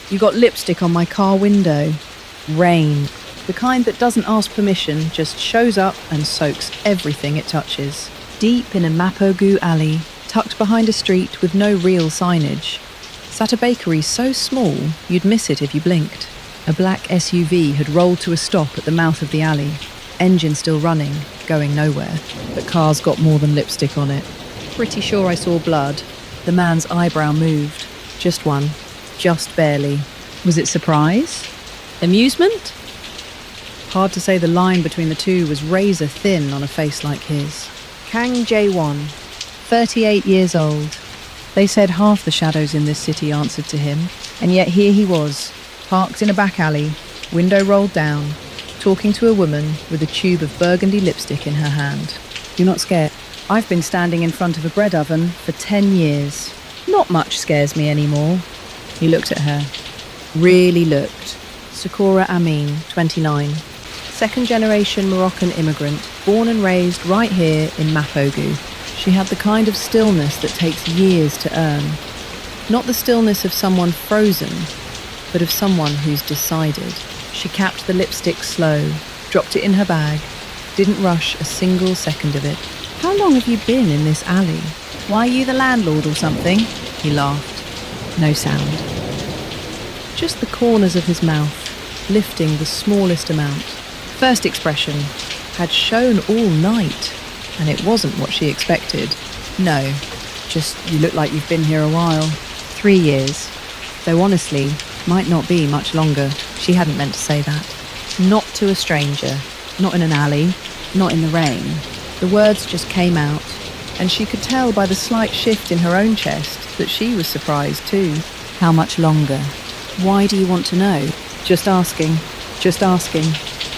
You got lipstick on my car window. Rain. The kind that doesn't ask permission, just shows up and soaks everything it touches. Deep in a Mapo-gu alley, tucked behind a street with no real signage, sat a bakery so small you'd miss it if you blinked. A black SUV had rolled to a stop at the mouth of the alley, engine still running, going nowhere. But car's got more than lipstick on it. Pretty sure I saw blood. The man's eyebrow moved. Just one. Just barely. Was it surprise? Amusement? Hard to say. The line between the two was razor thin on a face like his. Jaewon, 38 years old. They said half the shadows in this city answered to him, and yet here he was, parked in a back alley, window rolled down, talking to a woman with a tube of burgundy lipstick in her hand. You're not scared? I've been standing in front of a bread oven for 10 years. Not much scares me anymore. He looked at her. Really looked. Sakora Amin, 29. Second-generation Moroccan immigrant, born and raised right here in Mapo-gu. She had the kind of stillness that takes years to earn. Not the stillness of someone frozen, but of someone who's decided. She capped the lipstick slow, dropped it in her bag, didn't rush a single second of it. How long have you been in this alley? Why, are you the landlord or something? He laughed. No sound. Just the corners of his mouth, lifting the smallest amount. First expression had shown all night, and it wasn't what she expected. No, just you look like you've been here a while. 3 years. Though honestly, might not be much longer. She hadn't meant to say that. Not to a stranger. Not in an alley. Not in the rain. The words just came out, and she could tell by the slight shift in her own chest that she was surprised too. How much longer? Why do you want to know? Just asking. Just asking.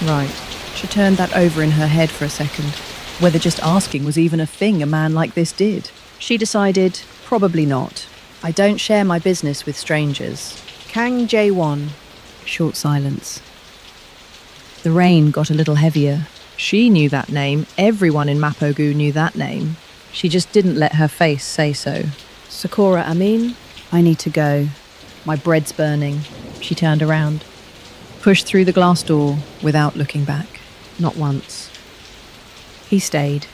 Right. She turned that over in her head for a second. Whether just asking was even a thing a man like this did. She decided, probably not. I don't share my business with strangers. Jaewon. Short silence. The rain got a little heavier. She knew that name. Everyone in Mapo-gu knew that name. She just didn't let her face say so. Sakora Amin, I need to go. My bread's burning. She turned around. Pushed through the glass door without looking back. Not once. He stayed.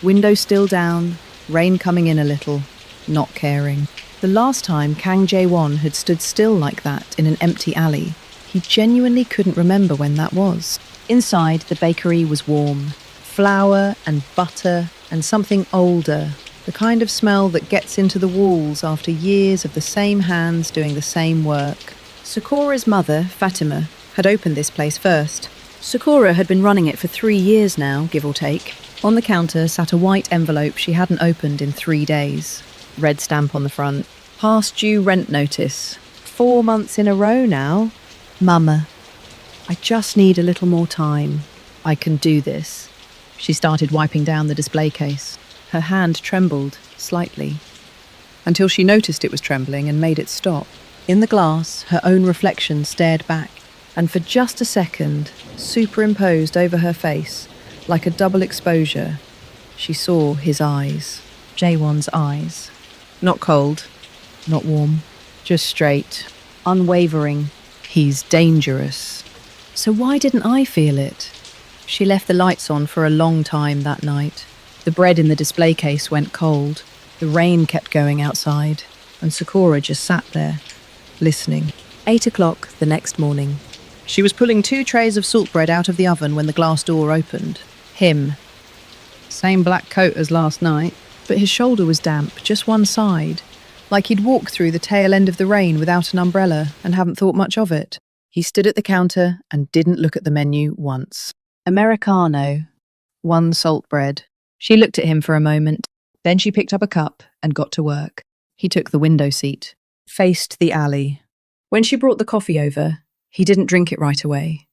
Window still down, rain coming in a little, not caring. The last time Jaewon had stood still like that in an empty alley, he genuinely couldn't remember when that was. Inside, the bakery was warm. Flour and butter and something older, the kind of smell that gets into the walls after years of the same hands doing the same work. Sakora's mother, Fatima, had opened this place first. Sakora had been running it for 3 years now, give or take. On the counter sat a white envelope she hadn't opened in 3 days. Red stamp on the front. Past due rent notice. 4 months in a row now. Mama, I just need a little more time. I can do this. She started wiping down the display case. Her hand trembled, slightly, until she noticed it was trembling and made it stop. In the glass, her own reflection stared back, and for just a second, superimposed over her face, like a double exposure, she saw his eyes. Jaewon's eyes. Not cold, not warm, just straight, unwavering. He's dangerous. So why didn't I feel it? She left the lights on for a long time that night. The bread in the display case went cold. The rain kept going outside, and Sakora just sat there, listening. 8 o'clock the next morning. She was pulling 2 trays of salt bread out of the oven when the glass door opened. Him. Same black coat as last night, but his shoulder was damp, just one side, like he'd walked through the tail end of the rain without an umbrella and hadn't thought much of it. He stood at the counter and didn't look at the menu once. Americano. 1 salt bread. She looked at him for a moment. Then she picked up a cup and got to work. He took the window seat, faced the alley. When she brought the coffee over, he didn't drink it right away.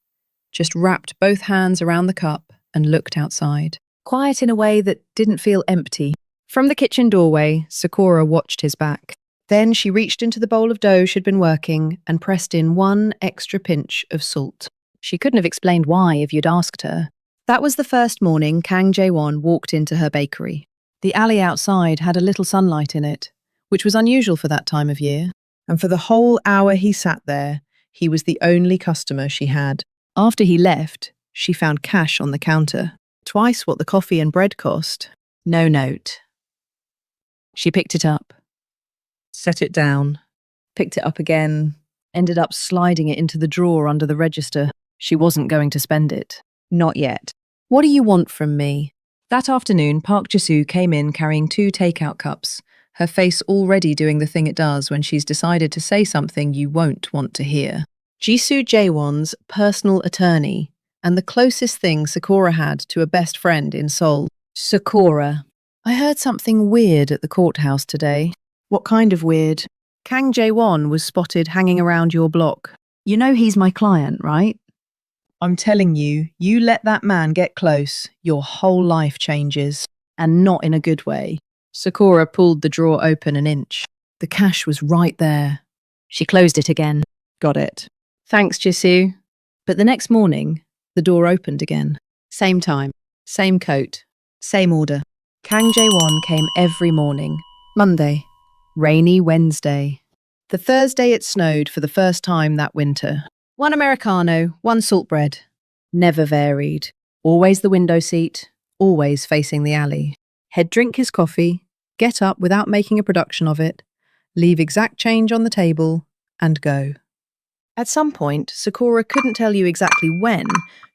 Just wrapped both hands around the cup and looked outside. Quiet in a way that didn't feel empty. From the kitchen doorway, Sakora watched his back. Then she reached into the bowl of dough she'd been working and pressed in 1 extra pinch of salt. She couldn't have explained why if you'd asked her. That was the first morning Jaewon walked into her bakery. The alley outside had a little sunlight in it, which was unusual for that time of year. And for the whole hour he sat there, he was the only customer she had. After he left, she found cash on the counter, twice what the coffee and bread cost. No note. She picked it up, set it down, picked it up again, ended up sliding it into the drawer under the register. She wasn't going to spend it. Not yet. What do you want from me? That afternoon, Park Ji-soo came in carrying 2 takeout cups, her face already doing the thing it does when she's decided to say something you won't want to hear. Ji-soo Jaewon's personal attorney, and the closest thing Sakora had to a best friend in Seoul. Sakora. I heard something weird at the courthouse today. What kind of weird? Kang Jaewon was spotted hanging around your block. You know he's my client, right? I'm telling you, you let that man get close, your whole life changes. And not in a good way. Sakora pulled the drawer open an inch. The cash was right there. She closed it again. Got it. Thanks, Ji-soo. But the next morning, the door opened again. Same time, same coat, same order. Kang Jaewon came every morning. Monday, rainy Wednesday. The Thursday it snowed for the first time that winter. 1 Americano, 1 salt bread. Never varied. Always the window seat, always facing the alley. He'd drink his coffee, get up without making a production of it, leave exact change on the table, and go. At some point, Sakora couldn't tell you exactly when,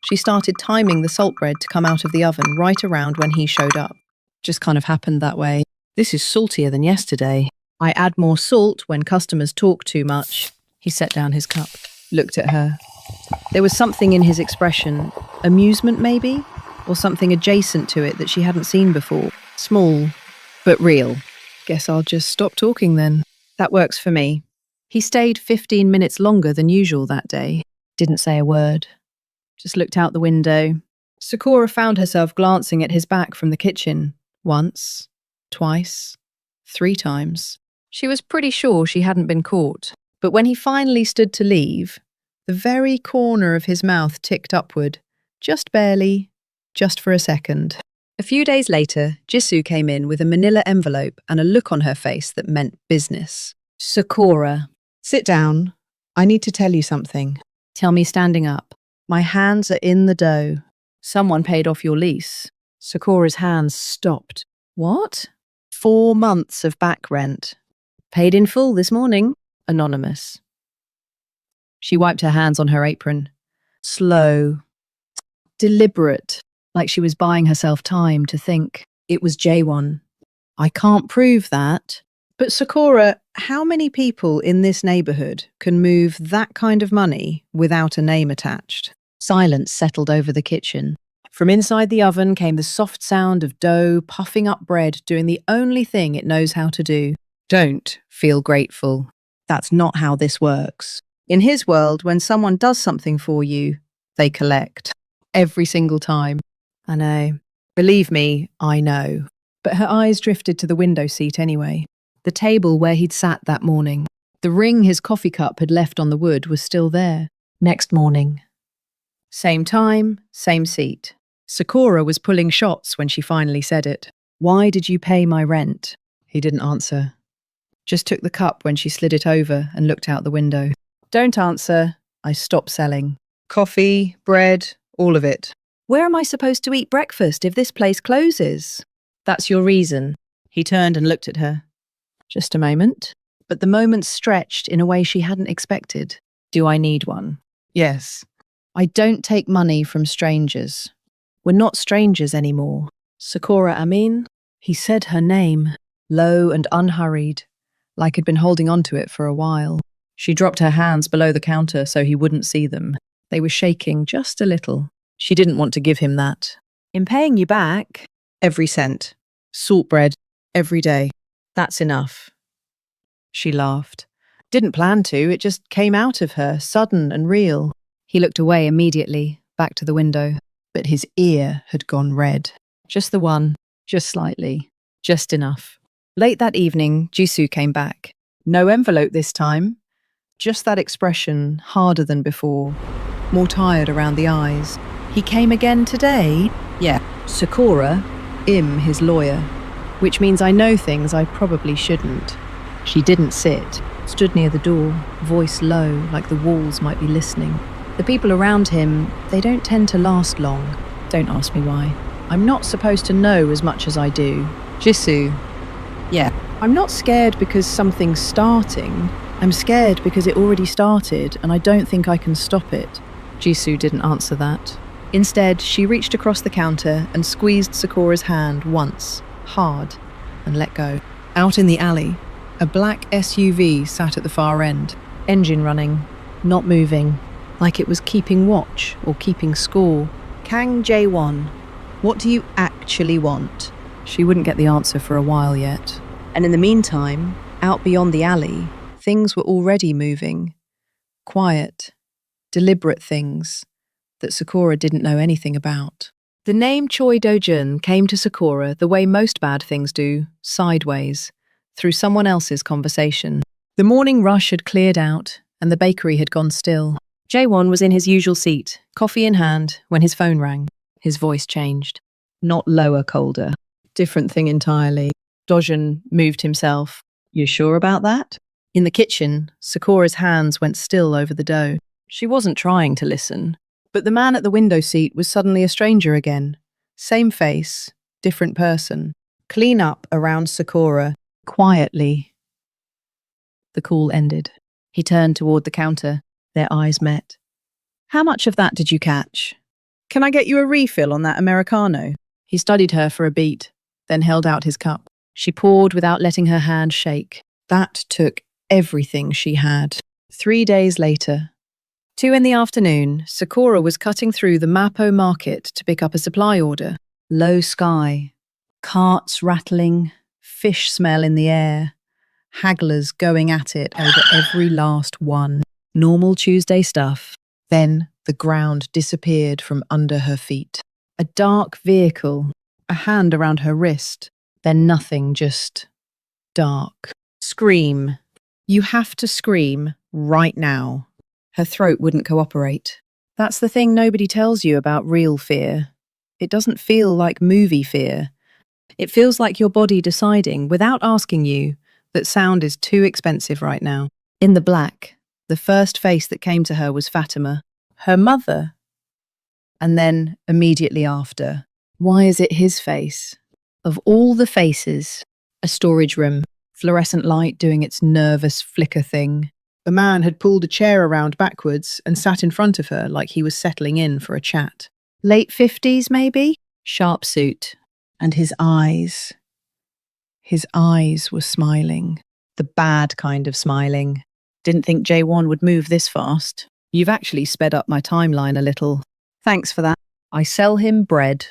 she started timing the salt bread to come out of the oven right around when he showed up. Just kind of happened that way. This is saltier than yesterday. I add more salt when customers talk too much. He set down his cup, looked at her. There was something in his expression, amusement maybe, or something adjacent to it that she hadn't seen before. Small, but real. Guess I'll just stop talking then. That works for me. He stayed 15 minutes longer than usual that day. Didn't say a word. Just looked out the window. Sakora found herself glancing at his back from the kitchen. Once, twice, 3 times. She was pretty sure she hadn't been caught. But when he finally stood to leave, the very corner of his mouth ticked upward. Just barely, just for a second. A few days later, Ji-soo came in with a manila envelope and a look on her face that meant business. Sakora. Sit down. I need to tell you something. Tell me standing up. My hands are in the dough. Someone paid off your lease. Sakora's hands stopped. What? 4 months of back rent. Paid in full this morning. Anonymous. She wiped her hands on her apron. Slow. Deliberate. Like she was buying herself time to think. It was Jaewon. I can't prove that. But Sakora, how many people in this neighborhood can move that kind of money without a name attached? Silence settled over the kitchen. From inside the oven came the soft sound of dough puffing up bread, doing the only thing it knows how to do. Don't feel grateful. That's not how this works. In his world, when someone does something for you, they collect. Every single time. I know. Believe me, I know. But her eyes drifted to the window seat anyway. The table where he'd sat that morning. The ring his coffee cup had left on the wood was still there. Next morning. Same time, same seat. Sakora was pulling shots when she finally said it. Why did you pay my rent? He didn't answer. Just took the cup when she slid it over and looked out the window. Don't answer. I stopped selling. Coffee, bread, all of it. Where am I supposed to eat breakfast if this place closes? That's your reason. He turned and looked at her. Just a moment. But the moment stretched in a way she hadn't expected. Do I need one? Yes. I don't take money from strangers. We're not strangers anymore. Sakora Amin? He said her name, low and unhurried, like he'd been holding on to it for a while. She dropped her hands below the counter so he wouldn't see them. They were shaking just a little. She didn't want to give him that. In paying you back, every cent. Salt bread, every day. That's enough. She laughed. Didn't plan to, it just came out of her, sudden and real. He looked away immediately, back to the window. But his ear had gone red. Just the one, just slightly, just enough. Late that evening, Ji-soo came back. No envelope this time. Just that expression, harder than before. More tired around the eyes. He came again today? Yeah. Sakora, his lawyer. Which means I know things I probably shouldn't. She didn't sit. stood near the door, voice low, like the walls might be listening. The people around him, they don't tend to last long. Don't ask me why. I'm not supposed to know as much as I do. Jisoo. Yeah. I'm not scared because something's starting. I'm scared because it already started and I don't think I can stop it. Jisoo didn't answer that. Instead, she reached across the counter and squeezed Sakora's hand once, hard, and let go. Out in the alley, a black SUV sat at the far end, engine running, not moving, like it was keeping watch or keeping score. Kang Jaewon, what do you actually want? She wouldn't get the answer for a while yet. And in the meantime, out beyond the alley, things were already moving. Quiet, deliberate things that Sakora didn't know anything about. The name Choi Dojun came to Sakora the way most bad things do, sideways, through someone else's conversation. The morning rush had cleared out, and the bakery had gone still. Jaewon was in his usual seat, coffee in hand, when his phone rang. His voice changed. Not lower, colder. Different thing entirely. Dojun moved himself. You sure about that? In the kitchen, Sakora's hands went still over the dough. She wasn't trying to listen. But the man at the window seat was suddenly a stranger again. Same face, different person. Clean up around Sakora, quietly. The call ended. He turned toward the counter. Their eyes met. How much of that did you catch? Can I get you a refill on that Americano? He studied her for a beat, then held out his cup. She poured without letting her hand shake. That took everything she had. 3 days later, 2 in the afternoon, Sakora was cutting through the Mapo market to pick up a supply order. Low sky, carts rattling, fish smell in the air, hagglers going at it over every last one. Normal Tuesday stuff. Then the ground disappeared from under her feet. A dark vehicle, a hand around her wrist. Then nothing, just dark. Scream. You have to scream right now. Her throat wouldn't cooperate. That's the thing nobody tells you about real fear. It doesn't feel like movie fear. It feels like your body deciding, without asking you, that sound is too expensive right now. In the black, the first face that came to her was Fatima, her mother. And then, immediately after, why is it his face? Of all the faces, a storage room, fluorescent light doing its nervous flicker thing. The man had pulled a chair around backwards and sat in front of her like he was settling in for a chat. Late 50s, maybe? Sharp suit. And his eyes were smiling. The bad kind of smiling. Didn't think Jaewon would move this fast. You've actually sped up my timeline a little. Thanks for that. I sell him bread.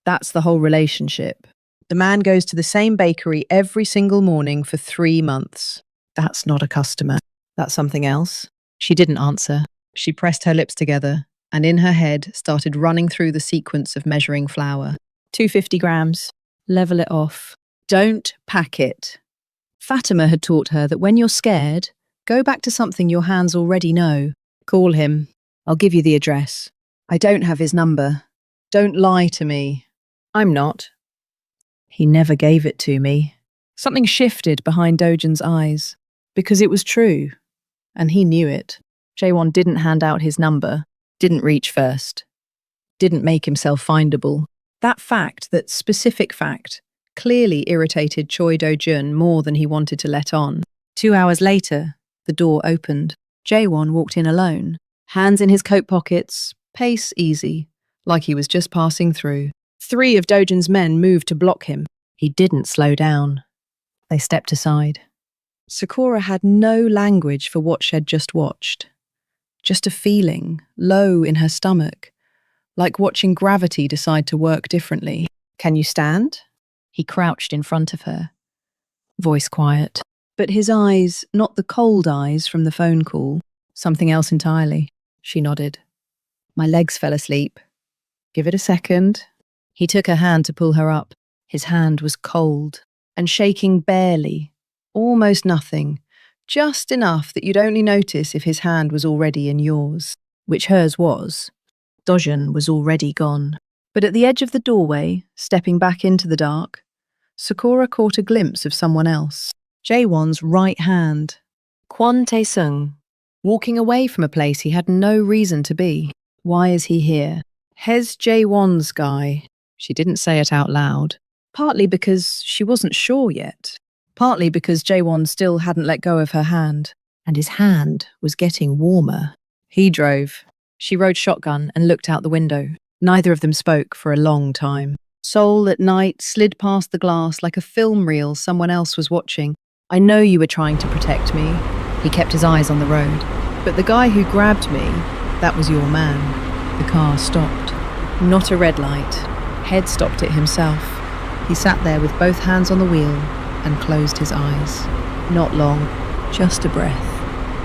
That's the whole relationship. The man goes to the same bakery every single morning for 3 months. That's not a customer. That's something else. She didn't answer. She pressed her lips together and in her head started running through the sequence of measuring flour. 250 grams. Level it off. Don't pack it. Fatima had taught her that when you're scared, go back to something your hands already know. Call him. I'll give you the address. I don't have his number. Don't lie to me. I'm not. He never gave it to me. Something shifted behind Dojun's eyes. Because it was true. And he knew it. Jaewon didn't hand out his number, didn't reach first, didn't make himself findable. That fact, that specific fact, clearly irritated Choi Dojun more than he wanted to let on. 2 hours later, the door opened. Jaewon walked in alone, hands in his coat pockets, pace easy, like he was just passing through. 3 of Dojun's men moved to block him. He didn't slow down. They stepped aside. Sakora had no language for what she'd just watched. Just a feeling, low in her stomach, like watching gravity decide to work differently. Can you stand? He crouched in front of her. Voice quiet. But his eyes, not the cold eyes from the phone call, something else entirely. She nodded. My legs fell asleep. Give it a second. He took her hand to pull her up. His hand was cold and shaking barely. Almost nothing, just enough that you'd only notice if his hand was already in yours, which hers was. Dojun was already gone. But at the edge of the doorway, stepping back into the dark, Sakora caught a glimpse of someone else. Jaewon's right hand, Taesung, walking away from a place he had no reason to be. Why is he here? Hez Jaewon's guy. She didn't say it out loud. Partly because she wasn't sure yet. Partly because Jaewon still hadn't let go of her hand. And his hand was getting warmer. He drove. She rode shotgun and looked out the window. Neither of them spoke for a long time. Seoul at night slid past the glass like a film reel someone else was watching. I know you were trying to protect me. He kept his eyes on the road. But the guy who grabbed me, that was your man. The car stopped. Not a red light. Head stopped it himself. He sat there with both hands on the wheel and closed his eyes. Not long, just a breath.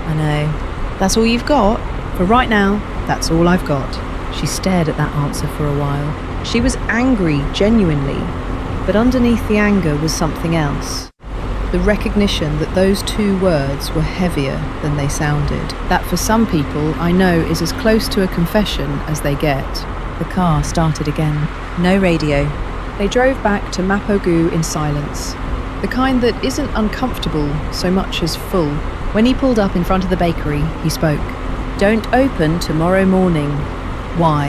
I know. That's all you've got? For right now, that's all I've got. She stared at that answer for a while. She was angry, genuinely, but underneath the anger was something else. The recognition that those two words were heavier than they sounded. That for some people, I know, is as close to a confession as they get. The car started again. No radio. They drove back to Mapo-gu in silence. The kind that isn't uncomfortable so much as full. When he pulled up in front of the bakery, he spoke. Don't open tomorrow morning. Why?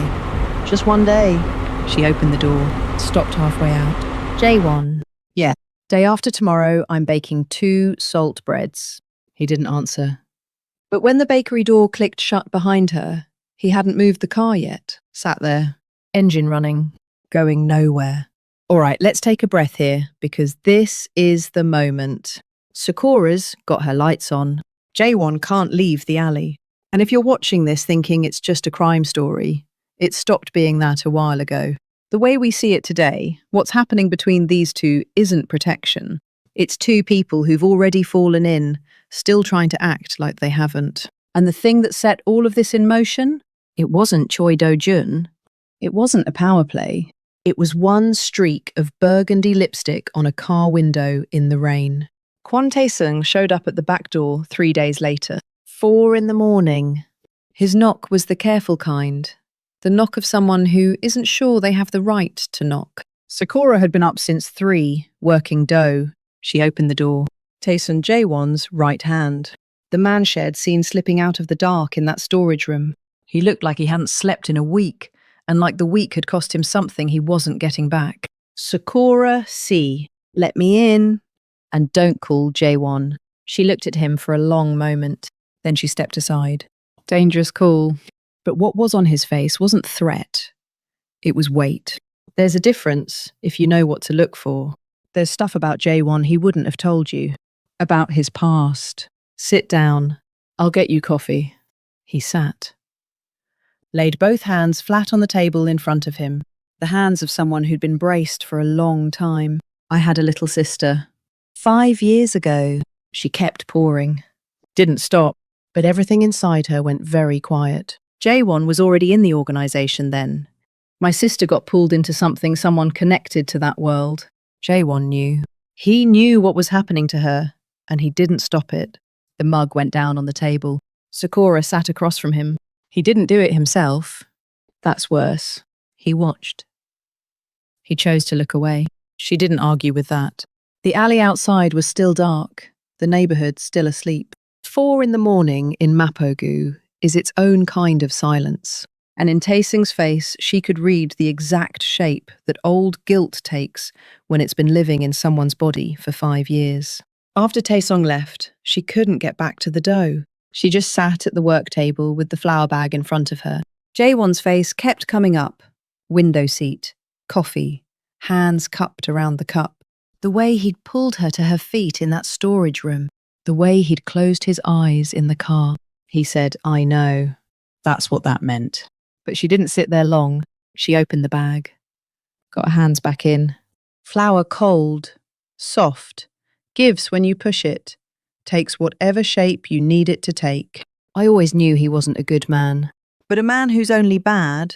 Just one day. She opened the door, stopped halfway out. Jaewon. Yeah. Day after tomorrow, I'm baking 2 salt breads. He didn't answer. But when the bakery door clicked shut behind her, he hadn't moved the car yet. Sat there, engine running, going nowhere. All right, let's take a breath here, because this is the moment. Sakora's got her lights on. Jaewon can't leave the alley. And if you're watching this thinking it's just a crime story, it stopped being that a while ago. The way we see it today, what's happening between these two isn't protection. It's two people who've already fallen in, still trying to act like they haven't. And the thing that set all of this in motion? It wasn't Choi Dojun. It wasn't a power play. It was one streak of burgundy lipstick on a car window in the rain. Taesung showed up at the back door 3 days later. 4 a.m. His knock was the careful kind. The knock of someone who isn't sure they have the right to knock. Sakora had been up since 3, working dough. She opened the door. Taesung Jaewon's right hand. The man she had seen slipping out of the dark in that storage room. He looked like he hadn't slept in a week, and like the week had cost him something he wasn't getting back. Sakora C. Let me in. And don't call Jaewon. She looked at him for a long moment. Then she stepped aside. Dangerous call. But what was on his face wasn't threat. It was weight. There's a difference if you know what to look for. There's stuff about Jaewon he wouldn't have told you. About his past. Sit down. I'll get you coffee. He sat. Laid both hands flat on the table in front of him. The hands of someone who'd been braced for a long time. I had a little sister. 5 years ago. She kept pouring. Didn't stop. But everything inside her went very quiet. Jaewon was already in the organisation then. My sister got pulled into something someone connected to that world. Jaewon knew. He knew what was happening to her, and he didn't stop it. The mug went down on the table. Sakora sat across from him. He didn't do it himself. That's worse. He watched. He chose to look away. She didn't argue with that. The alley outside was still dark, the neighbourhood still asleep. 4 a.m. in Mapo-gu is its own kind of silence. And in Taesung's face, she could read the exact shape that old guilt takes when it's been living in someone's body for 5 years. After Taesung left, she couldn't get back to the dough. She just sat at the work table with the flour bag in front of her. Jaewon's face kept coming up. Window seat, coffee, hands cupped around the cup. The way he'd pulled her to her feet in that storage room. The way he'd closed his eyes in the car. He said, I know. That's what that meant. But she didn't sit there long. She opened the bag. Got her hands back in. Flour cold, soft, gives when you push it. Takes whatever shape you need it to take. I always knew he wasn't a good man. But a man who's only bad,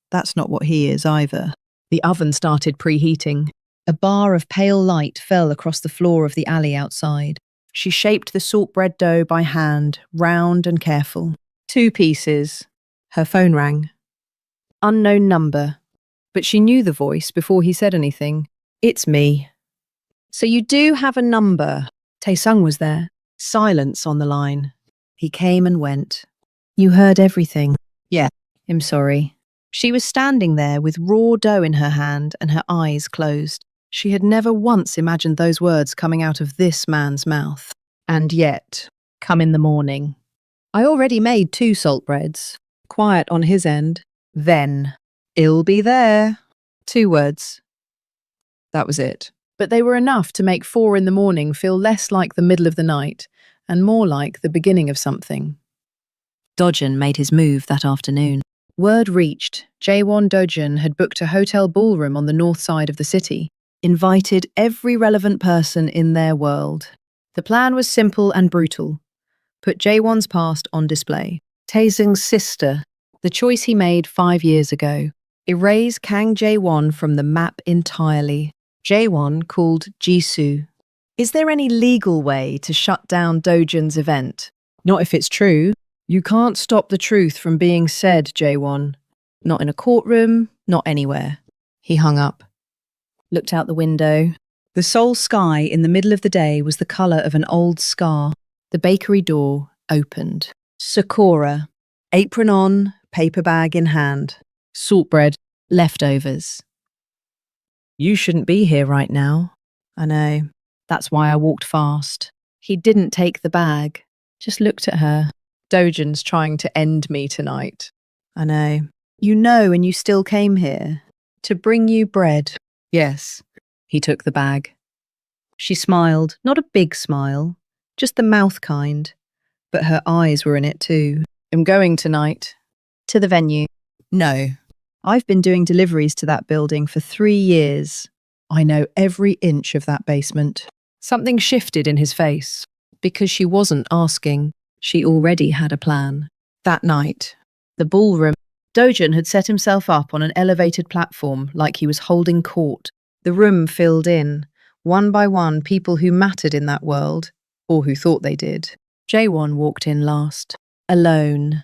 that's not what he is either. The oven started preheating. A bar of pale light fell across the floor of the alley outside. She shaped the salt bread dough by hand, round and careful. 2 pieces. Her phone rang. Unknown number. But she knew the voice before he said anything. It's me. So you do have a number. Taesung was there. Silence on the line. He came and went. You heard everything. Yeah, I'm sorry. She was standing there with raw dough in her hand and her eyes closed. She had never once imagined those words coming out of this man's mouth. And yet, come in the morning. I already made 2 saltbreads. Quiet on his end. Then, it'll be there. 2 words. That was it. But they were enough to make 4 in the morning feel less like the middle of the night and more like the beginning of something. Dojun made his move that afternoon. Word reached, Jaewon Dojun had booked a hotel ballroom on the north side of the city, invited every relevant person in their world. The plan was simple and brutal. Put Jaewon's past on display. Taesung's sister, the choice he made 5 years ago. Erase Kang Jaewon from the map entirely. Jaewon called Jisoo. Is there any legal way to shut down Dojun's event? Not if it's true. You can't stop the truth from being said, Jaewon. Not in a courtroom, not anywhere. He hung up. Looked out the window. The Seoul sky in the middle of the day was the colour of an old scar. The bakery door opened. Sakora. Apron on, paper bag in hand. Saltbread. Leftovers. You shouldn't be here right now. I know. That's why I walked fast. He didn't take the bag. Just looked at her. Dojun's trying to end me tonight. I know. You know, and you still came here. To bring you bread. Yes. He took the bag. She smiled, not a big smile, just the mouth kind. But her eyes were in it too. I'm going tonight. To the venue. No. I've been doing deliveries to that building for 3 years. I know every inch of that basement. Something shifted in his face. Because she wasn't asking. She already had a plan. That night, the ballroom. Dojun had set himself up on an elevated platform like he was holding court. The room filled in, one by one, people who mattered in that world, or who thought they did. Jaewon walked in last. Alone.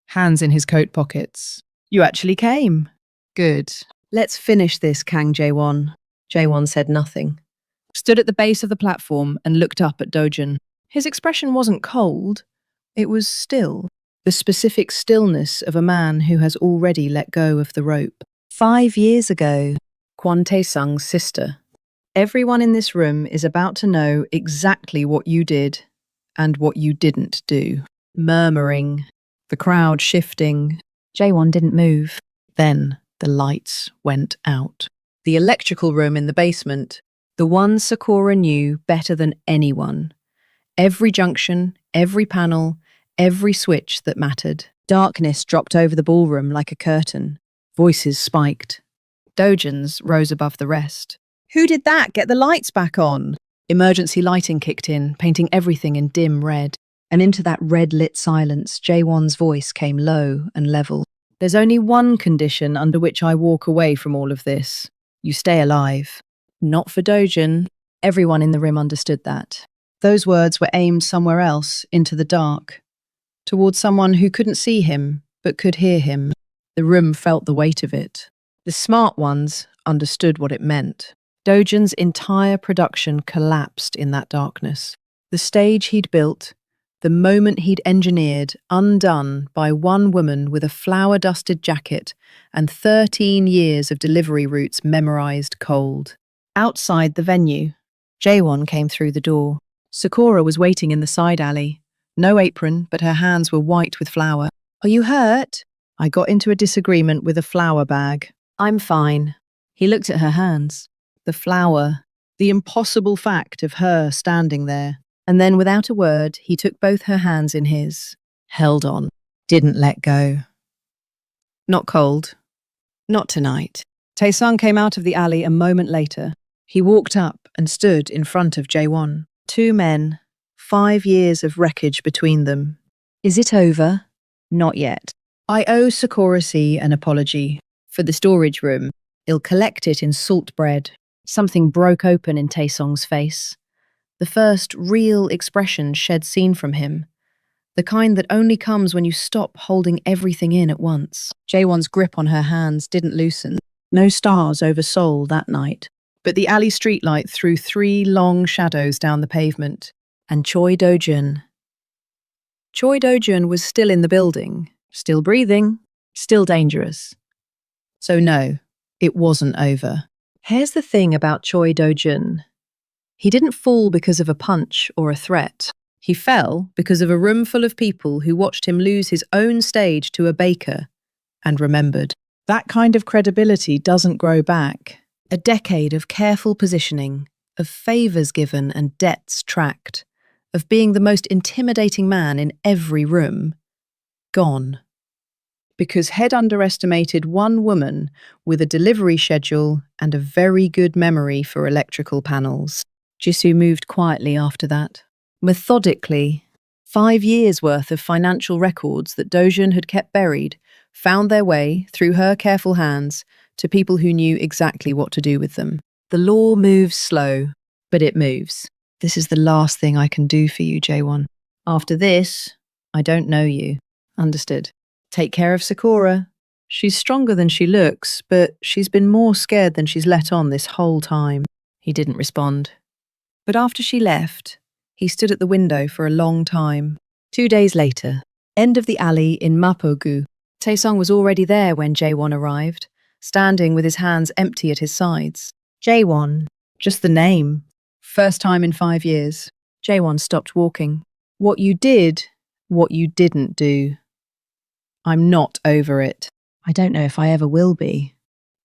Hands in his coat pockets. You actually came. Good. Let's finish this, Kang Jaewon. Jaewon said nothing. Stood at the base of the platform and looked up at Dojun. His expression wasn't cold. It was still. The specific stillness of a man who has already let go of the rope. 5 years ago, Taesung's sister. Everyone in this room is about to know exactly what you did and what you didn't do. Murmuring. The crowd shifting. Jaewon didn't move. Then the lights went out. The electrical room in the basement, the one Sakora knew better than anyone. Every junction, every panel, every switch that mattered. Darkness dropped over the ballroom like a curtain. Voices spiked. Dojun's rose above the rest. Who did that? Get the lights back on! Emergency lighting kicked in, painting everything in dim red. And into that red-lit silence, Jaewon's voice came low and level. There's only one condition under which I walk away from all of this. You stay alive. Not for Dojun. Everyone in the room understood that. Those words were aimed somewhere else, into the dark. Towards someone who couldn't see him, but could hear him. The room felt the weight of it. The smart ones understood what it meant. Dojun's entire production collapsed in that darkness. The stage he'd built, the moment he'd engineered, undone by one woman with a flour-dusted jacket and 13 years of delivery routes memorized cold. Outside the venue, Jaewon came through the door. Sakora was waiting in the side alley. No apron, but her hands were white with flour. Are you hurt? I got into a disagreement with a flour bag. I'm fine. He looked at her hands. The flour, the impossible fact of her standing there. And then, without a word, he took both her hands in his, held on, didn't let go. Not cold. Not tonight. Taesung came out of the alley a moment later. He walked up and stood in front of Jaewon. 2 men, 5 years of wreckage between them. Is it over? Not yet. I owe Sakora an apology. For the storage room, he'll collect it in salt bread. Something broke open in Taesung's face. The first real expression shed seen from him. The kind that only comes when you stop holding everything in at once. Jaewon's grip on her hands didn't loosen. No stars over Seoul that night. But the alley streetlight threw 3 long shadows down the pavement. and Choi Dojun. Choi Dojun was still in the building, still breathing, still dangerous. So no, it wasn't over. Here's the thing about Choi Dojun. He didn't fall because of a punch or a threat. He fell because of a room full of people who watched him lose his own stage to a baker and remembered. That kind of credibility doesn't grow back. A decade of careful positioning, of favours given and debts tracked, of being the most intimidating man in every room, gone. Because Head underestimated one woman with a delivery schedule and a very good memory for electrical panels. Jisoo moved quietly after that. Methodically, 5 years' worth of financial records that Dojun had kept buried found their way, through her careful hands, to people who knew exactly what to do with them. The law moves slow, but it moves. This is the last thing I can do for you, Jaewon. After this, I don't know you. Understood. Take care of Sakora. She's stronger than she looks, but she's been more scared than she's let on this whole time. He didn't respond. But after she left, he stood at the window for a long time. 2 days later, end of the alley in Mapo-gu. Taesung was already there when Jaewon arrived, standing with his hands empty at his sides. Jaewon, just the name. First time in 5 years. Jaewon stopped walking. What you did, what you didn't do. I'm not over it. I don't know if I ever will be.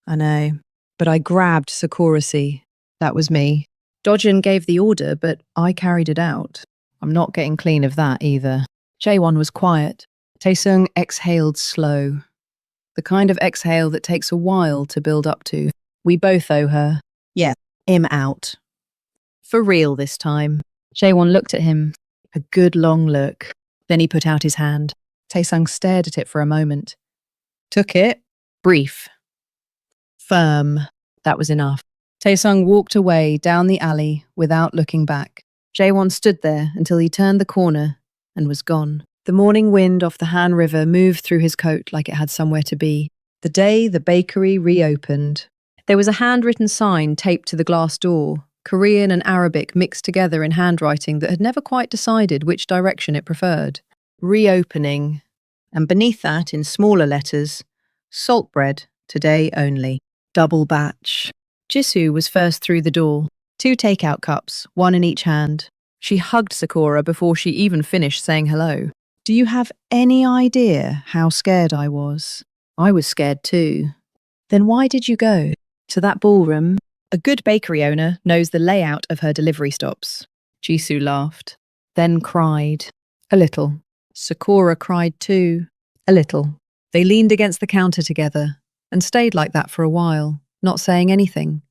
I know. But I grabbed Sakora. That was me. Dojun gave the order, but I carried it out. I'm not getting clean of that either. Jaewon was quiet. Taesung exhaled slow. The kind of exhale that takes a while to build up to. We both owe her. Yeah, him out. For real this time. Jaewon looked at him. A good long look. Then he put out his hand. Taesung stared at it for a moment. Took it. Brief. Firm. That was enough. Taesung walked away down the alley without looking back. Jaewon stood there until he turned the corner and was gone. The morning wind off the Han River moved through his coat like it had somewhere to be. The day the bakery reopened. There was a handwritten sign taped to the glass door, Korean and Arabic mixed together in handwriting that had never quite decided which direction it preferred. Reopening. And beneath that, in smaller letters, salt bread, today only. Double batch. Jisoo was first through the door. 2 takeout cups, 1 in each hand. She hugged Sakora before she even finished saying hello. Do you have any idea how scared I was? I was scared too. Then why did you go? To that ballroom? A good bakery owner knows the layout of her delivery stops. Jisoo laughed, then cried. A little. Sakora cried too. A little. They leaned against the counter together and stayed like that for a while, not saying anything,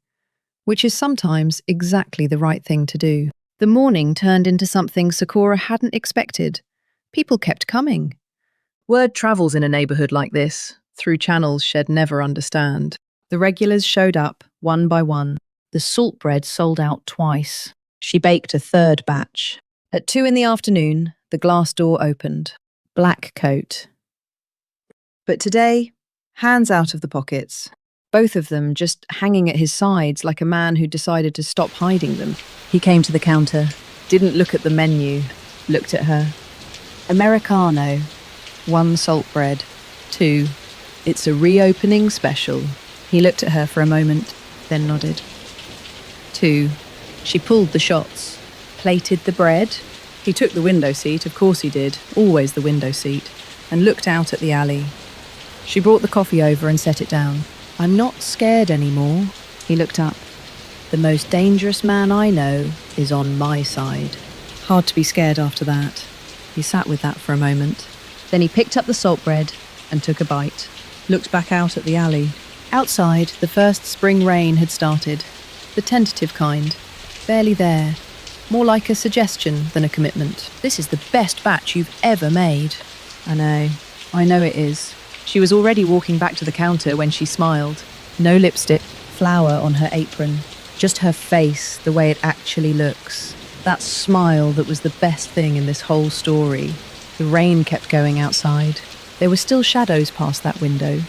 which is sometimes exactly the right thing to do. The morning turned into something Sakora hadn't expected. People kept coming. Word travels in a neighbourhood like this, through channels she'd never understand. The regulars showed up, one by one. The salt bread sold out twice. She baked a 3rd batch. At 2 in the afternoon, the glass door opened. Black coat. But today, hands out of the pockets. Both of them just hanging at his sides like a man who decided to stop hiding them. He came to the counter, didn't look at the menu, looked at her. Americano. 1 salt bread. 2. It's a reopening special. He looked at her for a moment, then nodded. 2. She pulled the shots. Plated the bread. He took the window seat, of course he did, always the window seat, and looked out at the alley. She brought the coffee over and set it down. I'm not scared anymore. He looked up. The most dangerous man I know is on my side. Hard to be scared after that. He sat with that for a moment. Then he picked up the salt bread and took a bite. Looked back out at the alley. Outside, the first spring rain had started. The tentative kind. Barely there. More like a suggestion than a commitment. This is the best batch you've ever made. I know it is. She was already walking back to the counter when she smiled. No lipstick, flour on her apron. Just her face, the way it actually looks. That smile that was the best thing in this whole story. The rain kept going outside. There were still shadows past that window.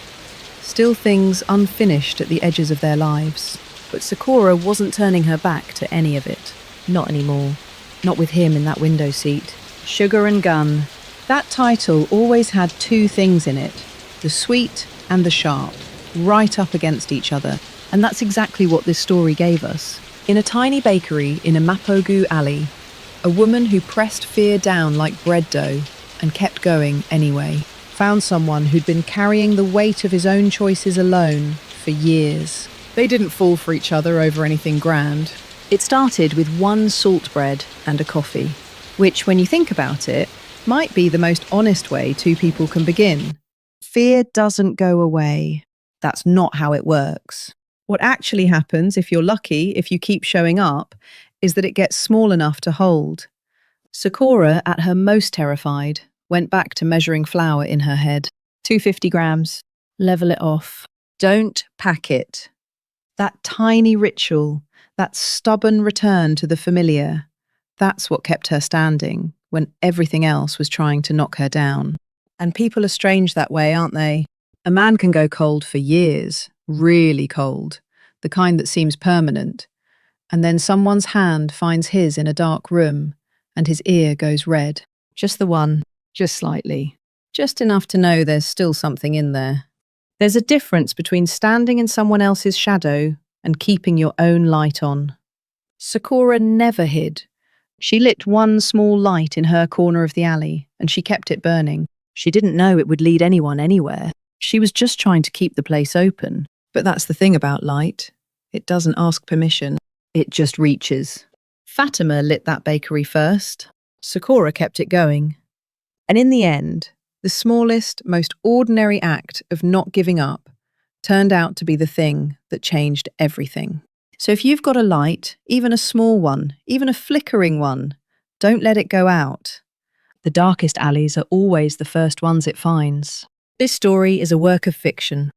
Still things unfinished at the edges of their lives. But Sakora wasn't turning her back to any of it. Not anymore. Not with him in that window seat. Sugar and Gun. That title always had two things in it, the sweet and the sharp, right up against each other. And that's exactly what this story gave us. In a tiny bakery in a Mapo-gu alley, a woman who pressed fear down like bread dough and kept going anyway, found someone who'd been carrying the weight of his own choices alone for years. They didn't fall for each other over anything grand. It started with one salt bread and a coffee, which, when you think about it, might be the most honest way two people can begin. Fear doesn't go away. That's not how it works. What actually happens, if you're lucky, if you keep showing up, is that it gets small enough to hold. Sakora, at her most terrified, went back to measuring flour in her head. 250 grams. Level it off. Don't pack it. That tiny ritual, that stubborn return to the familiar, that's what kept her standing when everything else was trying to knock her down. And people are strange that way, aren't they? A man can go cold for years, really cold, the kind that seems permanent, and then someone's hand finds his in a dark room and his ear goes red. Just the one, just slightly, just enough to know there's still something in there. There's a difference between standing in someone else's shadow and keeping your own light on. Sakora never hid. She lit one small light in her corner of the alley, and she kept it burning. She didn't know it would lead anyone anywhere. She was just trying to keep the place open. But that's the thing about light. It doesn't ask permission. It just reaches. Fatima lit that bakery first. Sakora kept it going. And in the end, the smallest, most ordinary act of not giving up turned out to be the thing that changed everything. So if you've got a light, even a small one, even a flickering one, don't let it go out. The darkest alleys are always the first ones it finds. This story is a work of fiction,